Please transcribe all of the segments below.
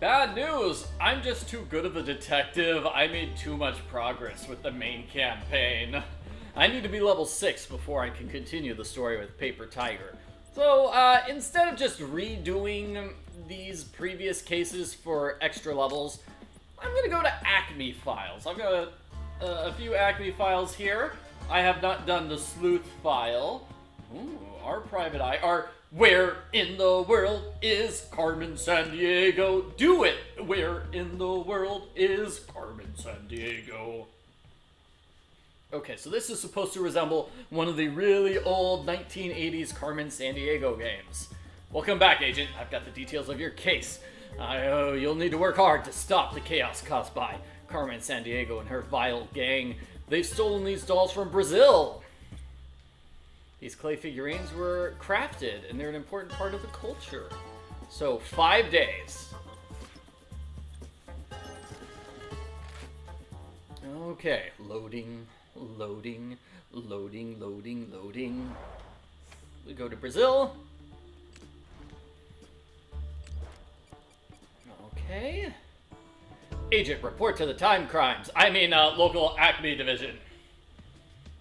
Bad news! I'm just too good of a detective. I made too much progress with the main campaign. I need to be level 6 before I can continue the story with Paper Tiger. So, instead of just redoing these previous cases for extra levels, I'm gonna go to ACME Files. I've got a few ACME Files here. I have not done the Sleuth file. Ooh, our private eye. Where in the world is Carmen Sandiego? Do it! Where in the world is Carmen Sandiego? Okay, so this is supposed to resemble one of the really old 1980s Carmen Sandiego games. Welcome back, Agent. I've got the details of your case. You'll need to work hard to stop the chaos caused by Carmen Sandiego and her vile gang. They've stolen these dolls from Brazil. These clay figurines were crafted, and they're an important part of the culture. So, 5 days. Okay, loading. We go to Brazil. Okay. Agent, report to the time crimes. Local ACME division.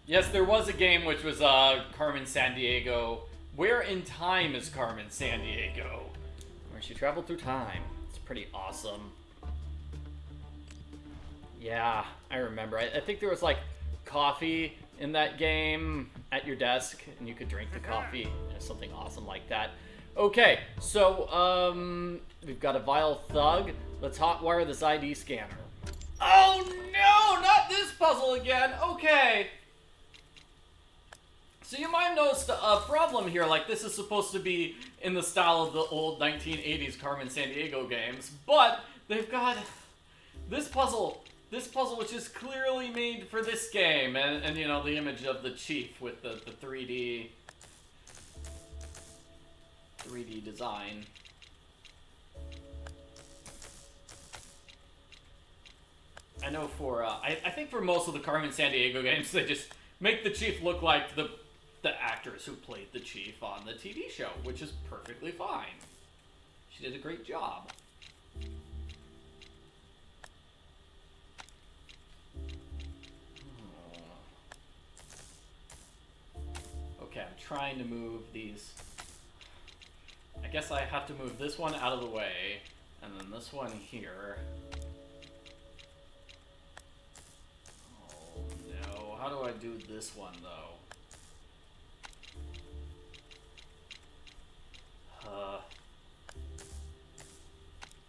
Yes, there was a game which was Carmen Sandiego. Where in time is Carmen Sandiego? Where she traveled through time. It's pretty awesome. Yeah, I remember. I think there was like coffee in that game at your desk, and you could drink the coffee. Something awesome like that. Okay, so we've got a vile thug. Let's hotwire this ID scanner. Oh no, not this puzzle again. Okay. So you might have noticed a problem here, like this is supposed to be in the style of the old 1980s Carmen Sandiego games, but they've got this puzzle which is clearly made for this game, and you know, the image of the chief with the 3D design. I know for, I think for most of the Carmen Sandiego games, they just make the chief look like the actors who played the chief on the TV show, which is perfectly fine. She did a great job. Okay, I'm trying to move these. I guess I have to move this one out of the way, and then this one here. Oh no, how do I do this one though?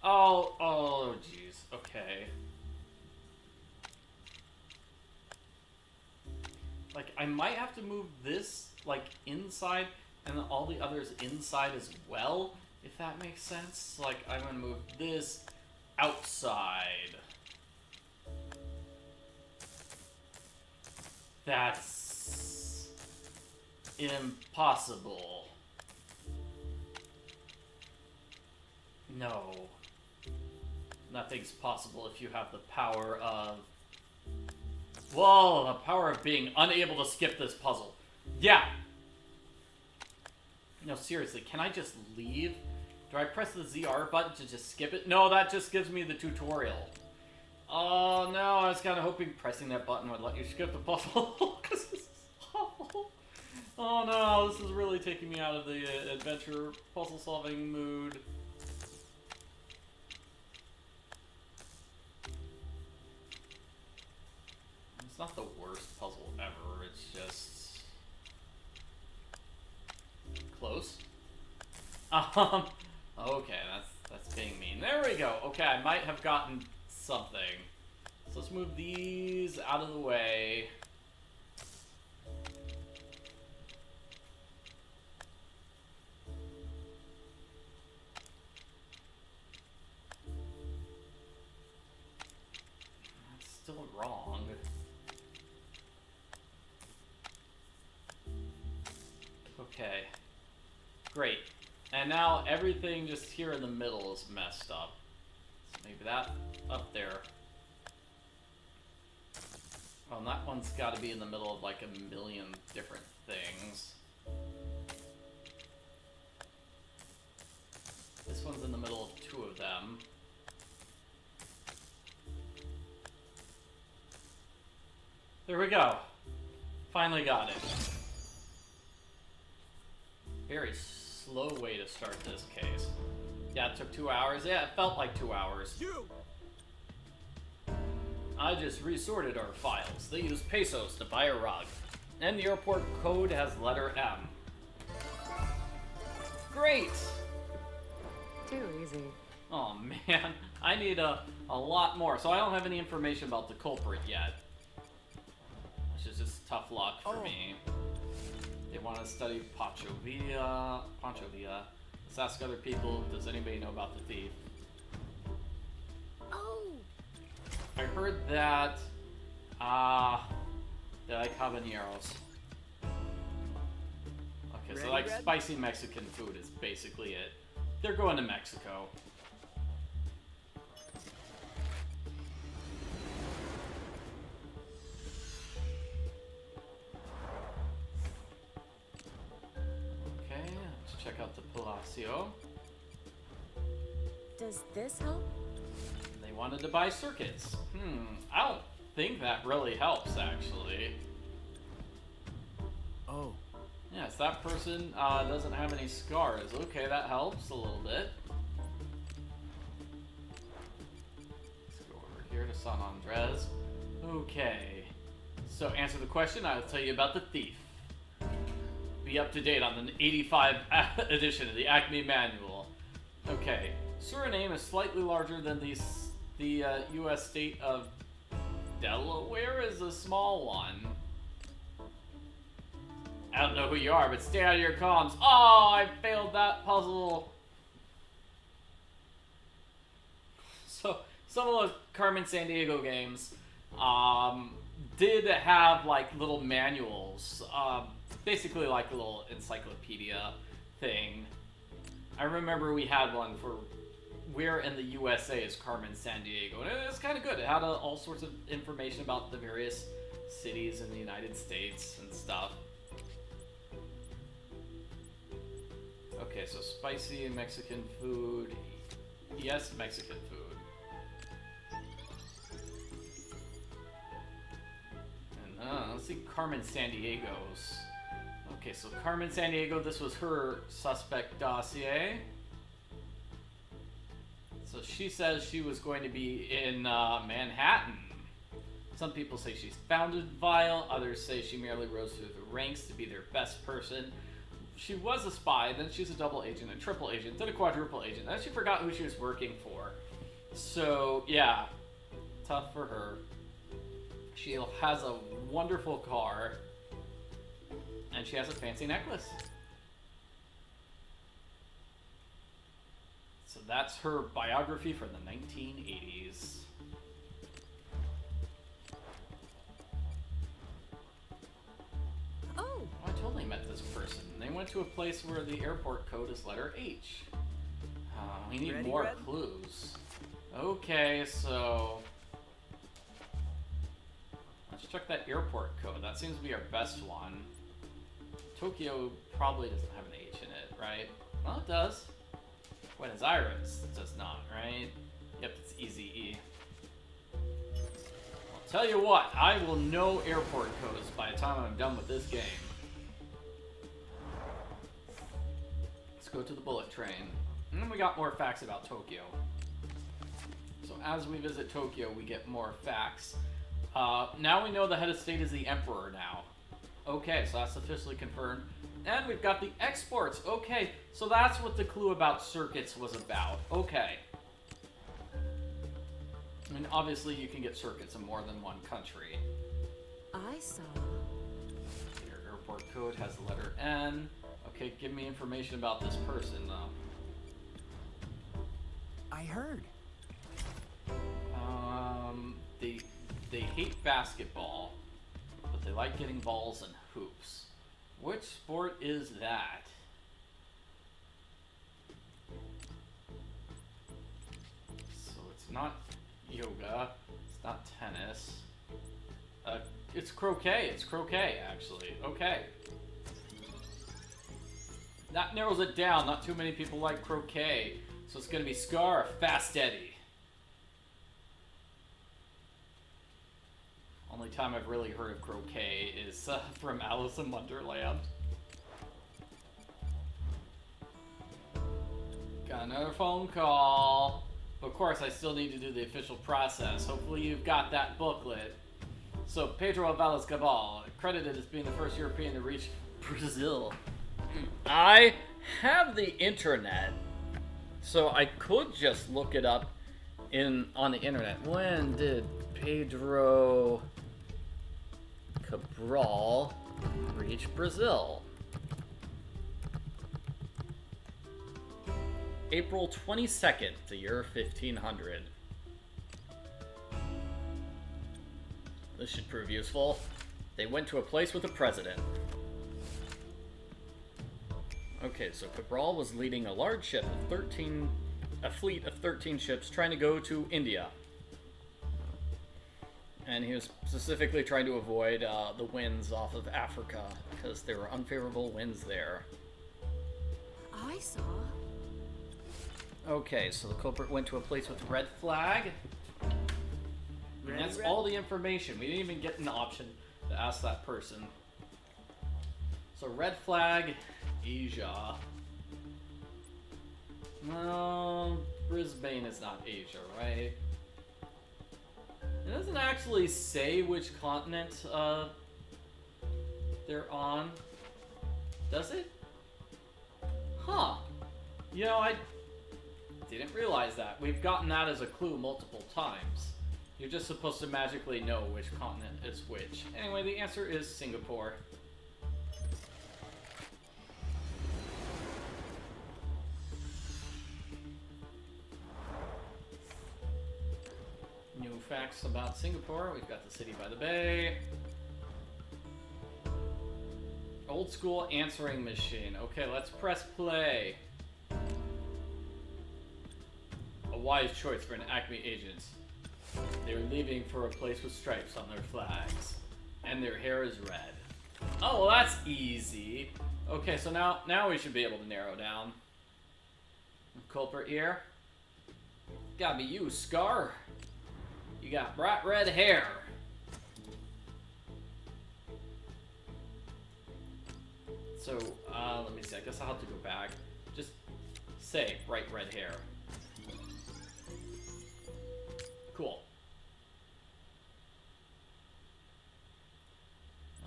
Oh, jeez. Okay. Like, I might have to move this, like, inside, and then all the others inside as well, if that makes sense. Like, I'm gonna move this outside. That's impossible. No. Nothing's possible if you have the power of... Whoa, the power of being unable to skip this puzzle. Yeah. No, seriously, can I just leave? Do I press the ZR button to just skip it? No, that just gives me the tutorial. Oh, no, I was kind of hoping pressing that button would let you skip the puzzle, because this is awful. Oh, no, this is really taking me out of the adventure puzzle-solving mood. It's not the worst puzzle ever, it's just... close? Okay, that's being mean. There we go. Okay, I might have gotten something. So let's move these out of the way. That's still wrong. Okay, great. And now everything just here in the middle is messed up. So maybe that up there. Oh, and that one's got to be in the middle of like a million different things. There we go. Finally got it. Very slow way to start this case. Yeah, it took 2 hours. Yeah, it felt like 2 hours. I just resorted our files. They use pesos to buy a rug. And the airport code has letter M. Great! Too easy. Oh man, I need a lot more. So I don't have any information about the culprit yet. Which is just tough luck for me. They want to study Pancho Villa. Let's ask other people, does anybody know about the thief? Oh! I heard that, they like habaneros. Okay, so like spicy Mexican food is basically it. They're going to Mexico. Okay, let's check out the Palacio. Does this help? They wanted to buy circuits. I don't think that really helps, actually. Oh. Yes, that person doesn't have any scars. Okay, that helps a little bit. Let's go over here to San Andres. Okay. So, answer the question, I'll tell you about the thief. Be up to date on the 85 edition of the ACME manual. Okay. Suriname is slightly larger than the U.S. state of Delaware is a small one. I don't know who you are, but stay out of your comms. Oh, I failed that puzzle. So, some of those Carmen Sandiego games did have like little manuals, basically like a little encyclopedia thing. I remember we had one for where in the USA is Carmen Sandiego, and it was kind of good. It had all sorts of information about the various cities in the United States and stuff. Okay, so spicy Mexican food. Yes, Mexican food. And let's see Carmen Sandiego's. Okay, so Carmen Sandiego, this was her suspect dossier. So she says she was going to be in Manhattan. Some people say she's founded vile, others say she merely rose through the ranks to be their best person. She was a spy, then she's a double agent, a triple agent, then a quadruple agent, then she forgot who she was working for. So, yeah, tough for her. She has a wonderful car, and she has a fancy necklace. So that's her biography from the 1980s. Oh! I totally met this person. They went to a place where the airport code is letter H. We need more clues. Okay, so... let's check that airport code. That seems to be our best one. Tokyo probably doesn't have an H in it, right? Well, it does. Buenos Aires does not, right? Yep, it's easy E. I'll tell you what, I will know airport codes by the time I'm done with this game. Let's go to the bullet train. And then we got more facts about Tokyo. So as we visit Tokyo, we get more facts. Now we know the head of state is the emperor now. Okay, so that's officially confirmed. And we've got the exports. Okay, so that's what the clue about circuits was about. Okay. I mean, obviously you can get circuits in more than one country. I saw. Your airport code has the letter N. Okay, give me information about this person, though. I heard. They hate basketball, but they like getting balls and hoops. Which sport is that? So it's not yoga, it's not tennis. It's croquet. It's croquet, actually. Okay. That narrows it down. Not too many people like croquet. So it's going to be Scar or Fast Eddie. Only time I've really heard of croquet is from Alice in Wonderland. Got another phone call. Of course, I still need to do the official process. Hopefully you've got that booklet. So, Pedro Valles Cabal, credited as being the first European to reach Brazil. I have the internet, so I could just look it up on the internet. When did Pedro Cabral reach Brazil? April 22nd, the year 1500. This should prove useful. They went to a place with a president. Okay, so Cabral was leading a large ship of a fleet of 13 ships trying to go to India. And he was specifically trying to avoid the winds off of Africa, because there were unfavorable winds there. I saw. Okay, so the culprit went to a place with a red flag. And that's all the information. We didn't even get an option to ask that person. So red flag, Asia. No, Brisbane is not Asia, right? It doesn't actually say which continent they're on. Does it? Huh. You know, I didn't realize that. We've gotten that as a clue multiple times. You're just supposed to magically know which continent is which. Anyway, the answer is Singapore. New facts about Singapore. We've got the city by the bay. Old school answering machine. Okay, let's press play. A wise choice for an ACME agent. They're leaving for a place with stripes on their flags. And their hair is red. Oh, well that's easy. Okay, so now we should be able to narrow down. Culprit here. Gotta be you, Scar. You got bright red hair. So, let me see. I guess I'll have to go back. Just say bright red hair. Cool.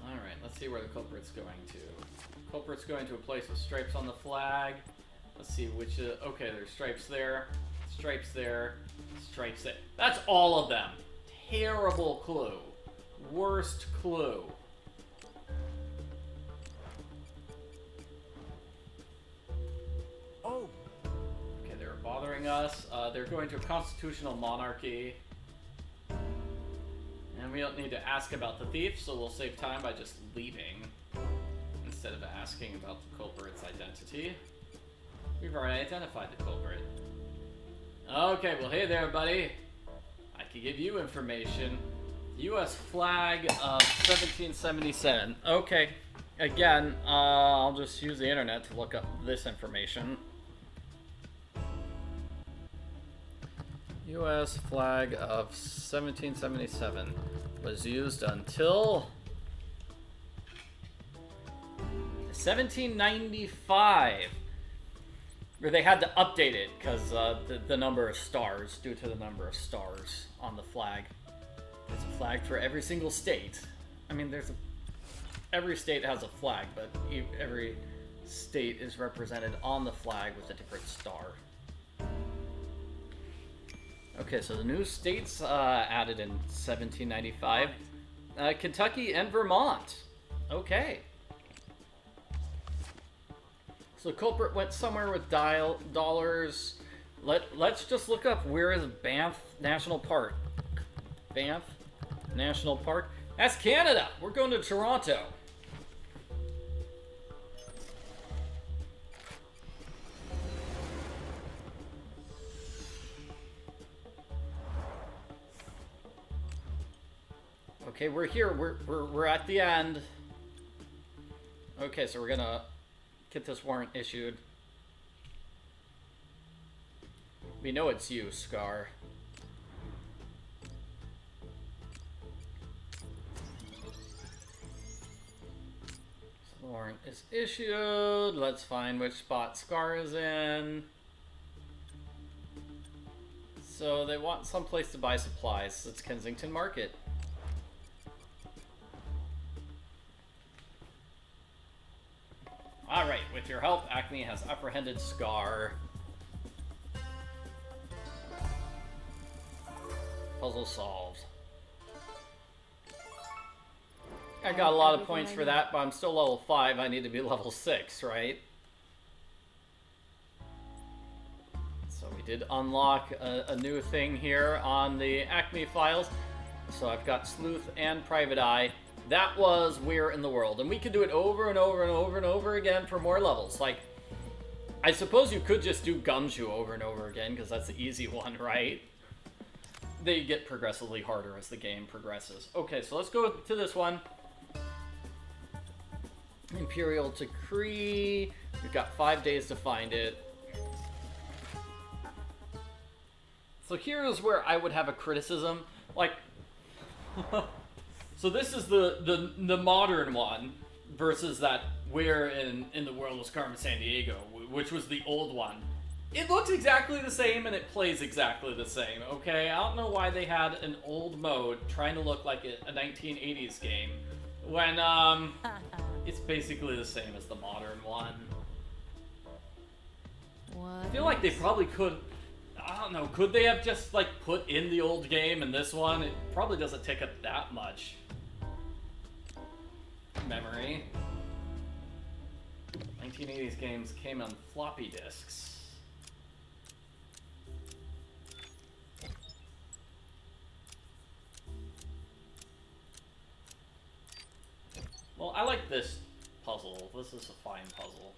Alright, let's see where the culprit's going to. Culprit's going to a place with stripes on the flag. Let's see which... okay, there's stripes there. Stripes there. Stripes there. That's all of them. Terrible clue. Worst clue. Oh. Okay, they're bothering us. They're going to a constitutional monarchy. And we don't need to ask about the thief, so we'll save time by just leaving. Instead of asking about the culprit's identity. We've already identified the culprit. Okay, well hey there, buddy. I can give you information. U.S. flag of 1777. Okay, again, I'll just use the internet to look up this information. U.S. flag of 1777 was used until 1795. Or they had to update it because the number of stars, due to the number of stars on the flag. There's a flag for every single state. I mean, every state has a flag, but every state is represented on the flag with a different star. Okay, so the new states added in 1795. Kentucky and Vermont. Okay. So culprit went somewhere with dollars. Let's just look up where is Banff National Park. Banff National Park. That's Canada. We're going to Toronto. Okay, we're here. We're at the end. Okay, so we're gonna get this warrant issued. We know it's you, Scar. Warrant is issued. Let's find which spot Scar is in. So they want some place to buy supplies. It's Kensington Market. Alright, with your help, ACME has apprehended Scar. Puzzle solved. I got a lot of points for that, but I'm still level 5. I need to be level 6, right? So we did unlock a new thing here on the ACME Files. So I've got Sleuth and Private Eye. That was Where in the World. And we could do it over and over and over and over again for more levels. Like, I suppose you could just do Gumshoe over and over again, because that's the easy one, right? They get progressively harder as the game progresses. Okay, so let's go to this one. Imperial Decree. We've got 5 days to find it. So here's where I would have a criticism. Like, so this is the modern one versus that Where in the World was Carmen Sandiego, which was the old one. It looks exactly the same and it plays exactly the same, okay? I don't know why they had an old mode trying to look like a 1980s game when, it's basically the same as the modern one. What? I feel like they probably could, I don't know, could they have just, like, put in the old game in this one? It probably doesn't take up that much memory. 1980s games came on floppy disks. Well, I like this puzzle. This is a fine puzzle.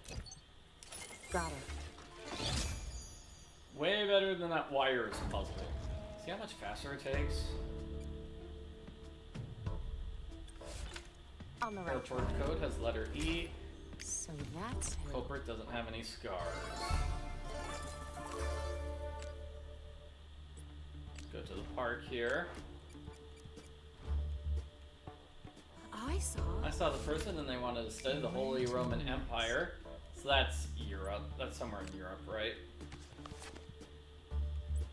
Got it. Way better than that wires puzzle. See how much faster it takes? On the right Airport code has letter E. So that's who. Culprit doesn't have any scars. Let's go to the park here. I saw the person and they wanted to study the Holy Roman Empire. So that's Europe. That's somewhere in Europe, right?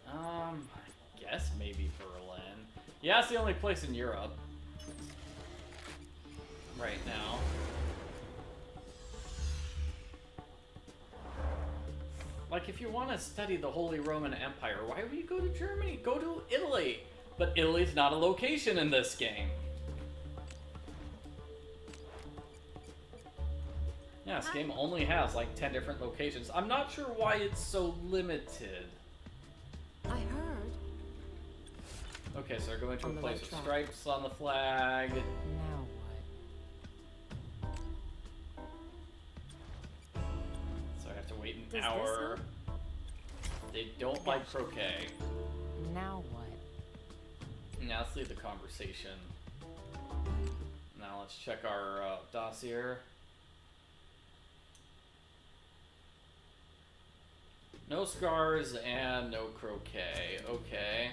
I guess maybe Berlin. Yeah, it's the only place in Europe. Right now. Like, if you want to study the Holy Roman Empire, why would you go to Germany? Go to Italy! But Italy's not a location in this game. Yeah, this game only has like 10 different locations. I'm not sure why it's so limited. I heard. Okay, so we're going to a On the place right with track. stripes on the flag. Now what? So I have to wait an Does this hour. help? They don't like croquet. Now what? Now let's leave the conversation. Now let's check our dossier. No scars and no croquet. Okay.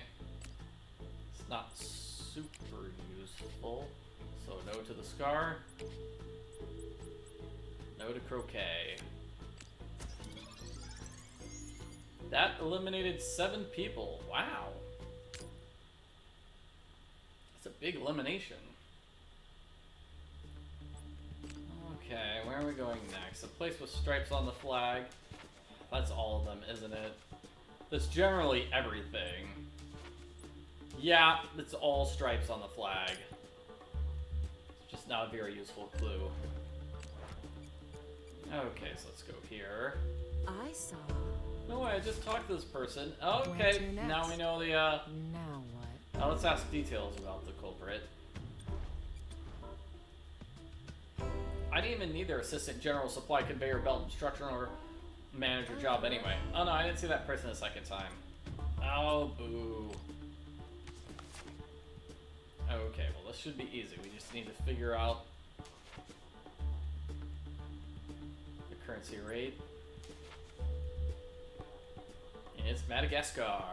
It's not super useful. So no to the scar. No to croquet. That eliminated 7 people. Wow. That's a big elimination. Okay, where are we going next? A place with stripes on the flag. That's all of them, isn't it? That's generally everything. Yeah, it's all stripes on the flag. It's just not a very useful clue. Okay, so let's go here. I saw. No way, I just talked to this person. Where Okay, to next? now we know the, Now what? now let's ask details about the culprit. I didn't even need their assistant general supply conveyor belt instructor or manager job anyway. Oh no, I didn't see that person a second time. Oh, boo. Okay, well this should be easy. We just need to figure out the currency rate. And it's Madagascar.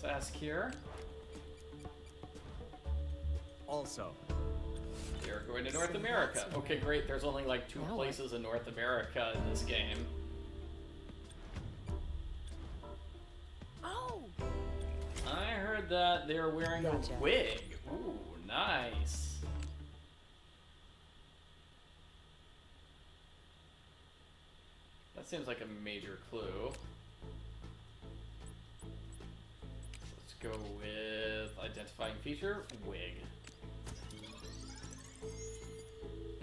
Let's ask here. Also. You're going to So North America. that's Okay, great. There's only like 2 Now what? places in North America in this game. Oh! I heard that they're wearing Gotcha. a wig. Ooh, nice. That seems like a major clue. Let's go with identifying feature, wig.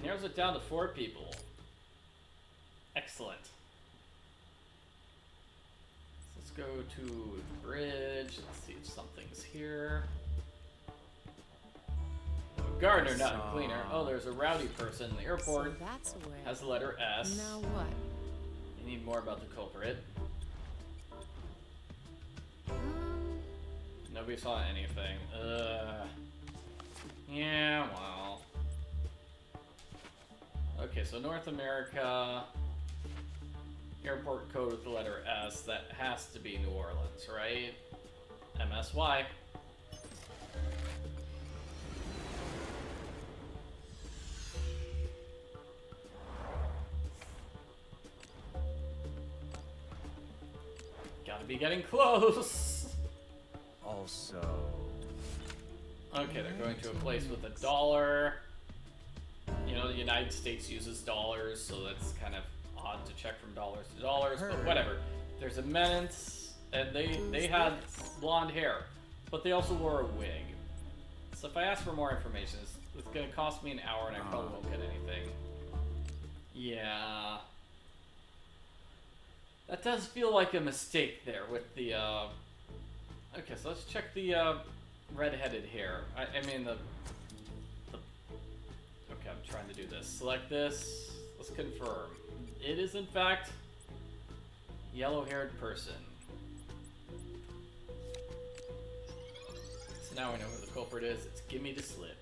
Narrows it down to 4 people. Excellent. Let's go to the bridge. Let's see if something's here. Oh, gardener, not a cleaner. Oh, there's a rowdy person. The airport So that's where. has the letter S. Now what? You need more about the culprit. Nobody saw anything. Yeah, well. Okay, so North America. Airport code with the letter S. That has to be New Orleans, right? MSY. Gotta be getting close. Also. Okay, they're going to a place with $1. You know, the United States uses dollars, so that's kind of odd to check from dollars to dollars, but whatever. There's a menace, and they had blonde hair, but they also wore a wig. So if I ask for more information, it's going to cost me an hour, and I probably won't get anything. Yeah. That does feel like a mistake there with the, Okay, so let's check the, red-headed hair. I mean, the... Okay, I'm trying to do this. Select this. Let's confirm. It is, in fact, yellow-haired person. So now we know who the culprit is. It's Gimme the Slip.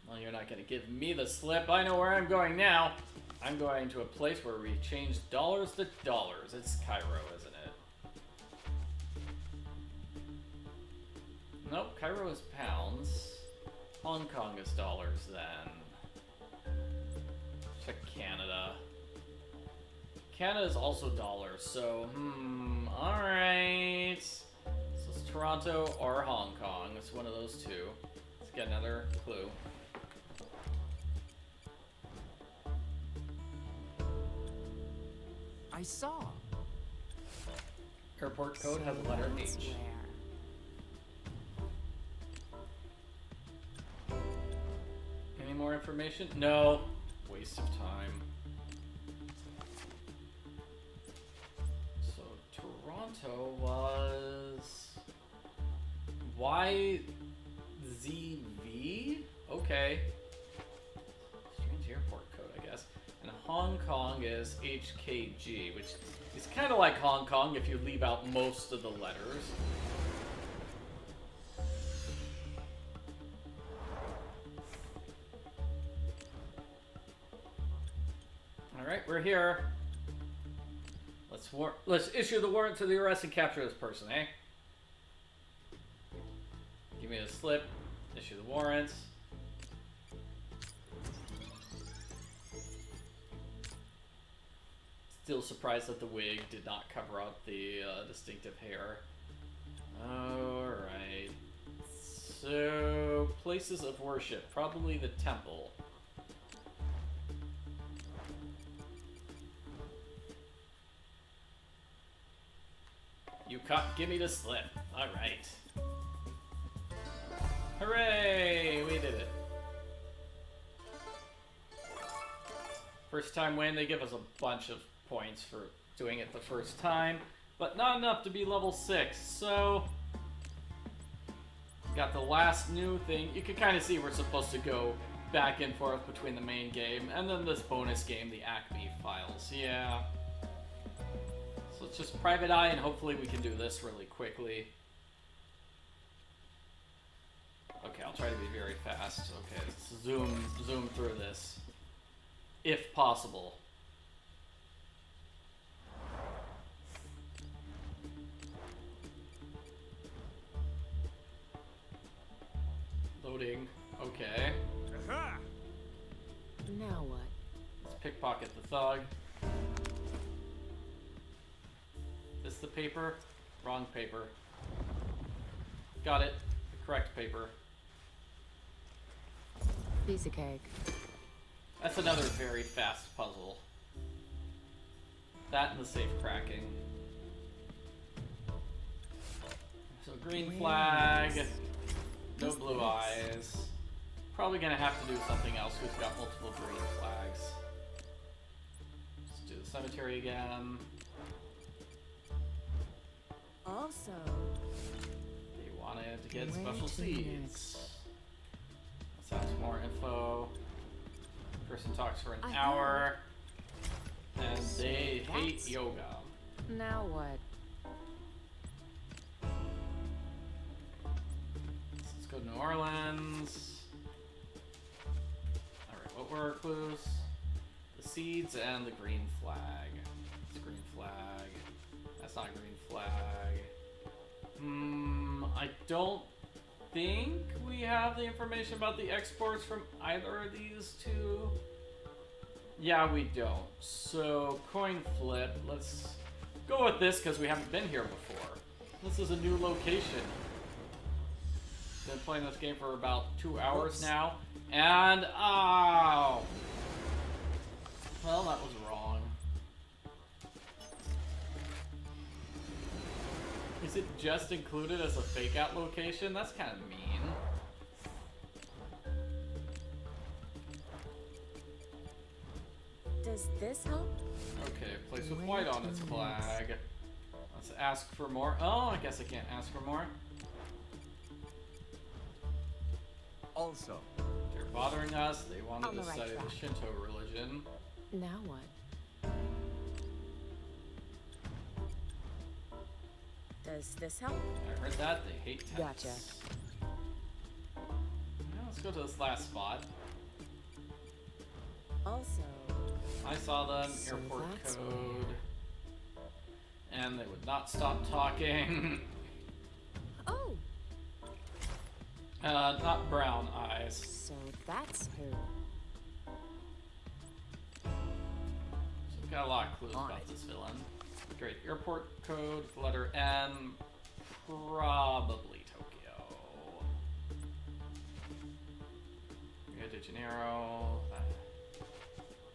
Well, you're not going to give me the slip. I know where I'm going now. I'm going to a place where we change dollars to dollars. It's Cairo, isn't it? Nope, Cairo is pounds. Hong Kong is dollars then. Check Canada. Canada is also dollars, so, alright. So it's Toronto or Hong Kong. It's one of those two. Let's get another clue. I saw. Airport code has a letter That's H. where. Any more information? No. Waste of time. So Toronto was YZV? Okay. Strange airport code, I guess. And Hong Kong is HKG, which is kind of like Hong Kong if you leave out most of the letters. Alright, we're here. Let's issue the warrant to the arrest and capture this person, eh? Give me the slip. Issue the warrants. Still surprised that the wig did not cover up the distinctive hair. Alright. So, places of worship. Probably the temple. You give me the slip. Alright. Hooray! We did it. First time win, they give us a bunch of points for doing it the first time, but not enough to be level 6, so... Got the last new thing. You can kind of see we're supposed to go back and forth between the main game and then this bonus game, the ACME Files. Yeah. So it's just Private Eye, and hopefully we can do this really quickly. Okay, I'll try to be very fast. Okay, let's zoom through this. If possible. Loading. Okay. Aha! Now what? Let's pickpocket the thug. This the paper? Wrong paper. Got it. The correct paper. Piece of cake. That's another very fast puzzle. That and the safe cracking. So green flag. No blue eyes. Probably gonna have to do something else. We've got multiple green flags. Let's do the cemetery again. Also, They wanted to get Way special too seeds. Let's have some more info. Person talks for an I hour. And they So hate that's- yoga. now what? Let's go to New Orleans. Alright, what were our clues? The seeds and the green flag. It's green flag. That's not a green flag. I don't think we have the information about the exports from either of these two. Yeah, we don't. So, coin flip. Let's go with this because we haven't been here before. This is a new location. Been playing this game for about 2 hours now. And, oh! Well, that was wrong. Is it just included as a fake out location? That's kind of mean. Does this help? Okay, place with Way white on too its nice. flag. Let's ask for more. Oh, I guess I can't ask for more. Also. They're bothering us. They wanted On to the right study the track. Shinto religion. Now what? Does this help? I heard that. They hate texts. Gotcha. Now let's go to this last spot. Also, I saw them, So airport that's code. And they would not stop talking. oh, Not brown eyes. so that's who. So we've got a lot of clues On about it. this villain. Great. Airport code, letter N. Probably Tokyo. Rio de Janeiro.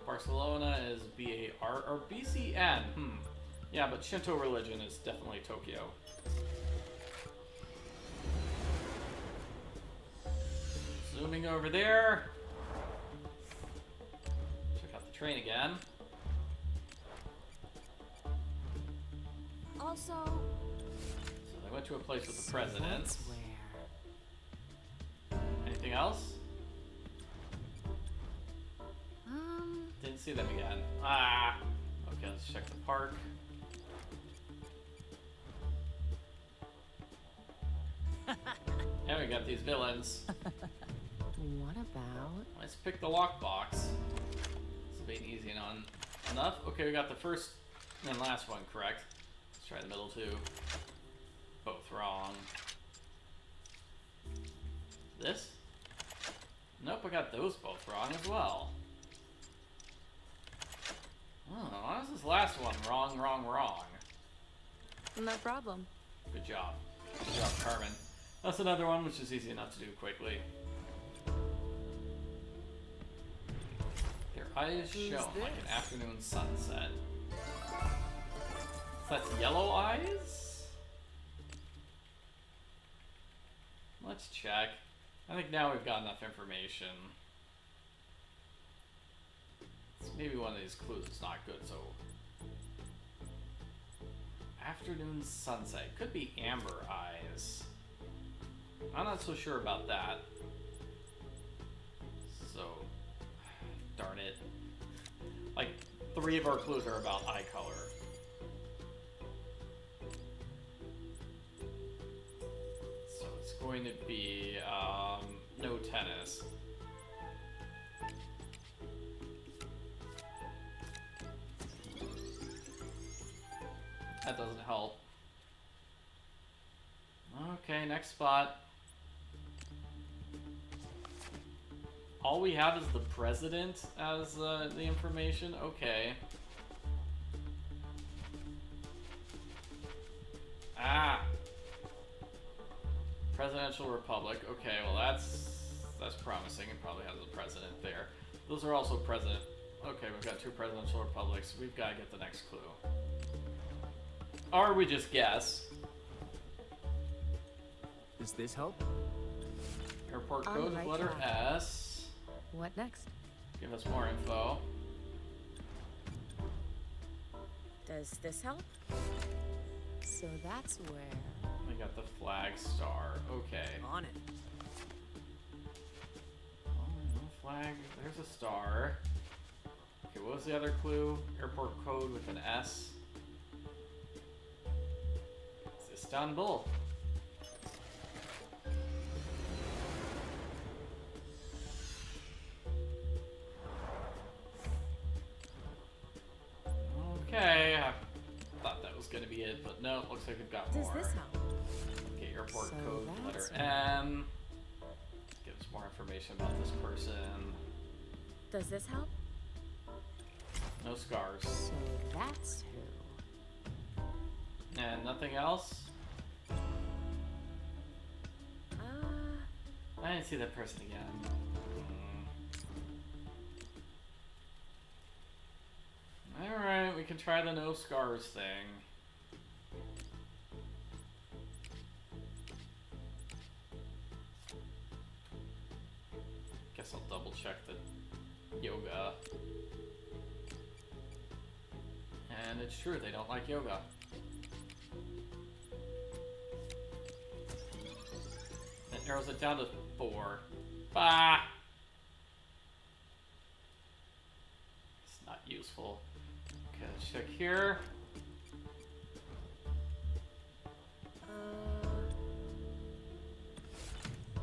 Barcelona is BAR or BCN. Yeah, but Shinto religion is definitely Tokyo. Zooming over there. Check out the train again. Also, So they went to a place with the president. that's where. Anything else? Didn't see them again. Ah! Okay, let's check the park. And we got these villains. What about? Let's pick the lockbox. This will be an easy enough. Okay, we got the first and last one correct. Let's try the middle two. Both wrong. This? Nope, I got those both wrong as well. Oh, why is this last one wrong, wrong, wrong? No problem. Good job. Good job, Carmen. That's another one which is easy enough to do quickly. Their eyes Who's shone like an this? afternoon sunset. So that's yellow eyes? Let's check. I think now we've got enough information. Maybe one of these clues is not good, so... Afternoon sunset. Could be amber eyes. I'm not so sure about that. So... Darn it. Like, 3 of our clues are about eye color. So it's going to be, no tennis. That doesn't help. Okay, next spot. All we have is the president as the information? Okay. Ah! Presidential Republic. Okay, well that's promising. It probably has a president there. Those are also president. Okay, we've got 2 presidential republics. We've got to get the next clue. Or we just guess. Does this help? Airport On code the right letter track. S. What next? Give us more info. Does this help? So that's where... We got the flag star. Okay. On it. Oh, no flag. There's a star. Okay, what was the other clue? Airport code with an S. It's Istanbul. Okay, I thought that was gonna be it, but no, looks like we've got Does more. this help? Okay, airport So code letter that's M. Give us more information about this person. Does this help? No scars. So that's who. And nothing else? I didn't see that person again. Alright, we can try the no scars thing. Guess I'll double check the yoga. And it's true, they don't like yoga. That narrows it down to 4. Bah! It's not useful. Okay, let's check here.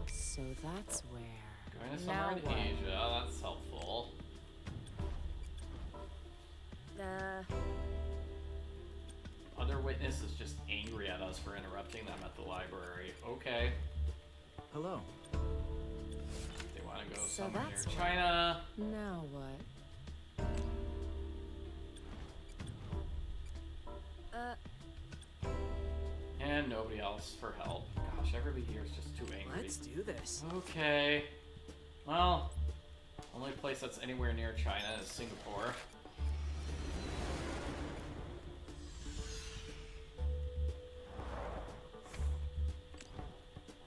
So that's where. Going to somewhere in Now what? Asia, that's helpful. Other witness is just angry at us for interrupting them at the library. Okay. Hello. They want to go So somewhere near that's what- China. Now what? And nobody else for help. Gosh, everybody here is just too angry. Let's do this. Okay. Well, only place that's anywhere near China is Singapore.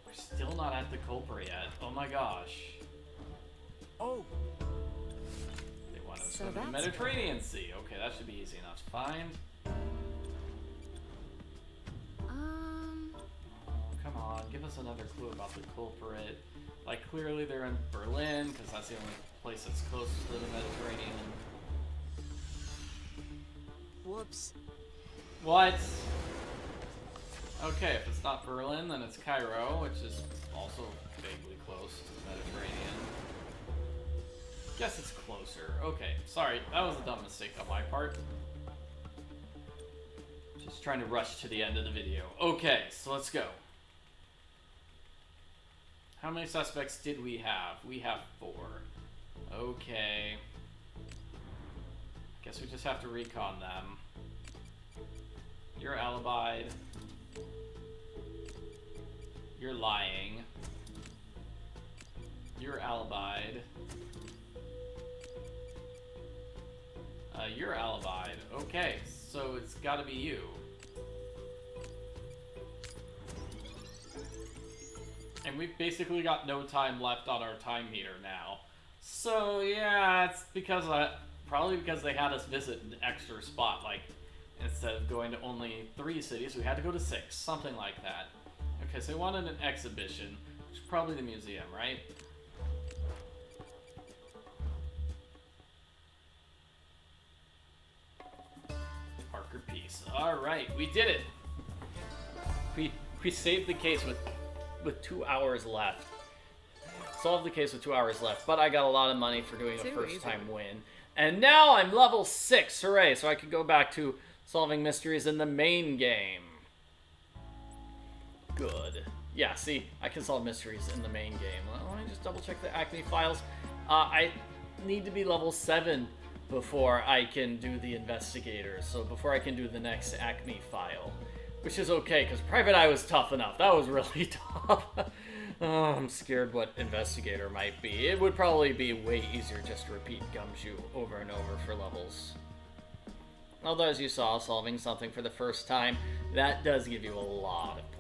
We're still not at the culprit yet. Oh my gosh. Oh, They want to So swim in the that's Mediterranean Sea. Okay, that should be easy enough to find. Oh, come on, give us another clue about the culprit. Like, clearly they're in Berlin, because that's the only place that's close to the Mediterranean. whoops. What? Okay, if it's not Berlin, then it's Cairo, which is also vaguely close to the Mediterranean. Guess it's closer. Okay, sorry, that was a dumb mistake on my part. Just trying to rush to the end of the video. Okay, so let's go. How many suspects did we have? We have 4. Okay. Guess we just have to recon them. You're alibied. You're lying. You're alibied. You're alibied. Okay, so it's gotta be you. And we've basically got no time left on our time meter now. So yeah, it's because probably because they had us visit an extra spot. Like, instead of going to only 3 cities, we had to go to 6, something like that. Okay, so they wanted an exhibition, which is probably the museum, right? Parker Peace. All right, we did it. We saved the case with 2 hours left. Solved the case with 2 hours left, but I got a lot of money for doing a Too first-time easy. win. And now I'm level 6, hooray! So I can go back to solving mysteries in the main game. Good. Yeah, see, I can solve mysteries in the main game. Well, let me just double check the ACME files. I need to be level 7 before I can do the investigator, so before I can do the next ACME file. Which is okay, because Private Eye was tough enough. That was really tough. Oh, I'm scared what investigator might be. It would probably be way easier just to repeat Gumshoe over and over for levels. Although, as you saw, solving something for the first time, that does give you a lot of